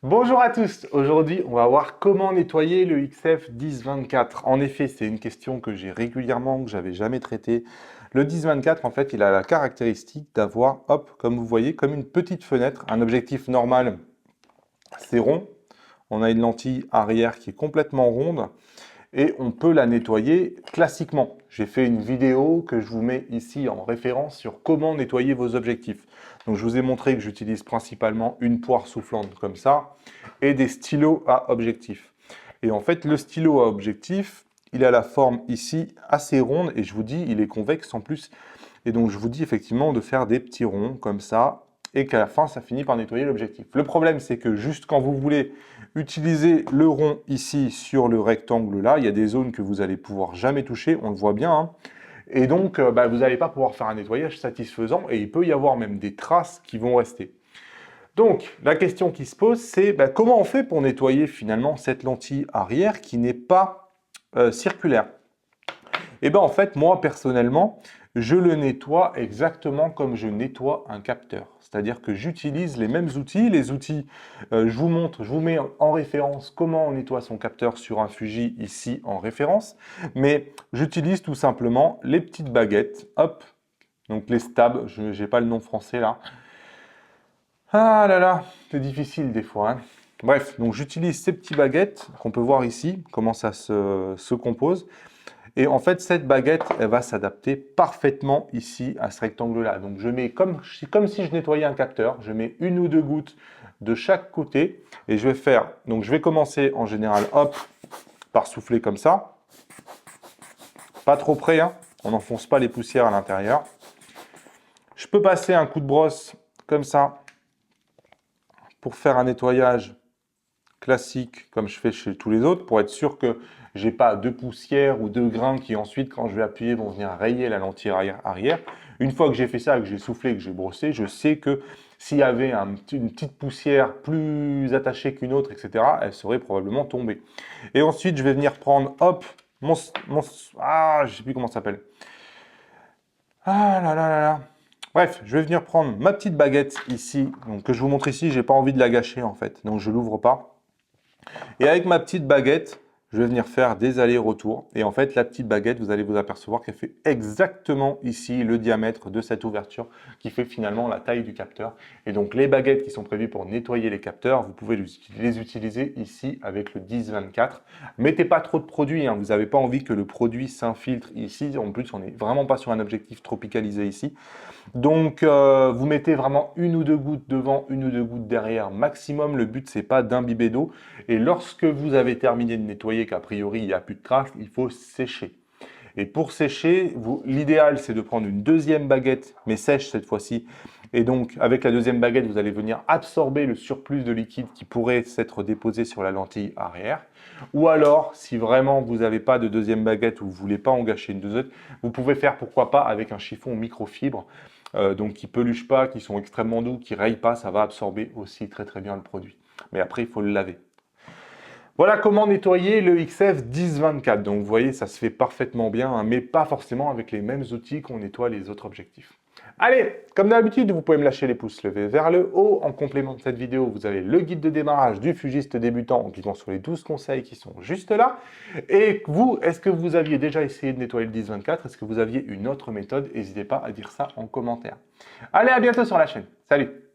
Bonjour à tous, aujourd'hui on va voir comment nettoyer le XF 1024. En effet, c'est une question que j'ai régulièrement, que j'avais jamais traitée. Le 1024, en fait, il a la caractéristique d'avoir, hop, comme vous voyez, comme une petite fenêtre. Un objectif normal, c'est rond. On a une lentille arrière qui est complètement ronde et on peut la nettoyer classiquement. J'ai fait une vidéo que je vous mets ici en référence sur comment nettoyer vos objectifs. Donc je vous ai montré que j'utilise principalement une poire soufflante comme ça et des stylos à objectif. Et en fait, le stylo à objectif, il a la forme ici assez ronde et je vous dis, il est convexe en plus. Et donc je vous dis effectivement de faire des petits ronds comme ça et qu'à la fin, ça finit par nettoyer l'objectif. Le problème, c'est que juste quand vous voulez utiliser le rond ici sur le rectangle là, il y a des zones que vous allez pouvoir jamais toucher, on le voit bien, hein. Et donc, vous n'allez pas pouvoir faire un nettoyage satisfaisant et il peut y avoir même des traces qui vont rester. Donc, la question qui se pose, c'est comment on fait pour nettoyer finalement cette lentille arrière qui n'est pas circulaire? Et bien en fait, moi personnellement, je le nettoie exactement comme je nettoie un capteur. C'est-à-dire que j'utilise les mêmes outils. Les outils, je vous montre, je vous mets en référence comment on nettoie son capteur sur un Fuji ici en référence. Mais j'utilise tout simplement les petites baguettes, hop, donc les stabs, je n'ai pas le nom français là. Ah là là, c'est difficile des fois, hein. Bref, donc j'utilise ces petites baguettes qu'on peut voir ici, comment ça se compose. Et en fait, cette baguette, elle va s'adapter parfaitement ici à ce rectangle-là. Donc, je mets comme si je nettoyais un capteur. Je mets une ou deux gouttes de chaque côté. Et je vais faire, donc je vais commencer en général, hop, par souffler comme ça. Pas trop près, hein. On n'enfonce pas les poussières à l'intérieur. Je peux passer un coup de brosse comme ça pour faire un nettoyage classique comme je fais chez tous les autres pour être sûr que j'ai pas de poussière ou de grains qui ensuite quand je vais appuyer vont venir rayer la lentille arrière. Une fois que j'ai fait ça, que j'ai soufflé, que j'ai brossé, je sais que s'il y avait une petite poussière plus attachée qu'une autre, etc., elle serait probablement tombée. Et ensuite, je vais venir prendre, hop, je sais plus comment ça s'appelle. Ah là là là là. Bref, je vais venir prendre ma petite baguette ici, donc que je vous montre ici, j'ai pas envie de la gâcher en fait, donc je l'ouvre pas. Et avec ma petite baguette, je vais venir faire des allers-retours. Et en fait, la petite baguette, vous allez vous apercevoir qu'elle fait exactement ici le diamètre de cette ouverture qui fait finalement la taille du capteur. Et donc, les baguettes qui sont prévues pour nettoyer les capteurs, vous pouvez les utiliser ici avec le 10-24. Mettez pas trop de produit, hein. Vous n'avez pas envie que le produit s'infiltre ici. En plus, on n'est vraiment pas sur un objectif tropicalisé ici. Donc, vous mettez vraiment une ou deux gouttes devant, une ou deux gouttes derrière maximum. Le but, c'est pas d'imbiber d'eau. Et lorsque vous avez terminé de nettoyer, qu'a priori, il n'y a plus de traces, il faut sécher. Et pour sécher, l'idéal, c'est de prendre une deuxième baguette, mais sèche cette fois-ci. Et donc, avec la deuxième baguette, vous allez venir absorber le surplus de liquide qui pourrait s'être déposé sur la lentille arrière. Ou alors, si vraiment vous n'avez pas de deuxième baguette ou vous ne voulez pas en gâcher une deuxième, vous pouvez faire, pourquoi pas, avec un chiffon microfibre, donc qui ne peluche pas, qui sont extrêmement doux, qui ne rayent pas, ça va absorber aussi très très bien le produit. Mais après, il faut le laver. Voilà comment nettoyer le XF 1024. Donc vous voyez, ça se fait parfaitement bien, hein, mais pas forcément avec les mêmes outils qu'on nettoie les autres objectifs. Allez, comme d'habitude, vous pouvez me lâcher les pouces levés vers le haut. En complément de cette vidéo, vous avez le guide de démarrage du fugiste débutant en cliquant sur les 12 conseils qui sont juste là. Et vous, est-ce que vous aviez déjà essayé de nettoyer le 1024? Est-ce que vous aviez une autre méthode? N'hésitez pas à dire ça en commentaire. Allez, à bientôt sur la chaîne. Salut!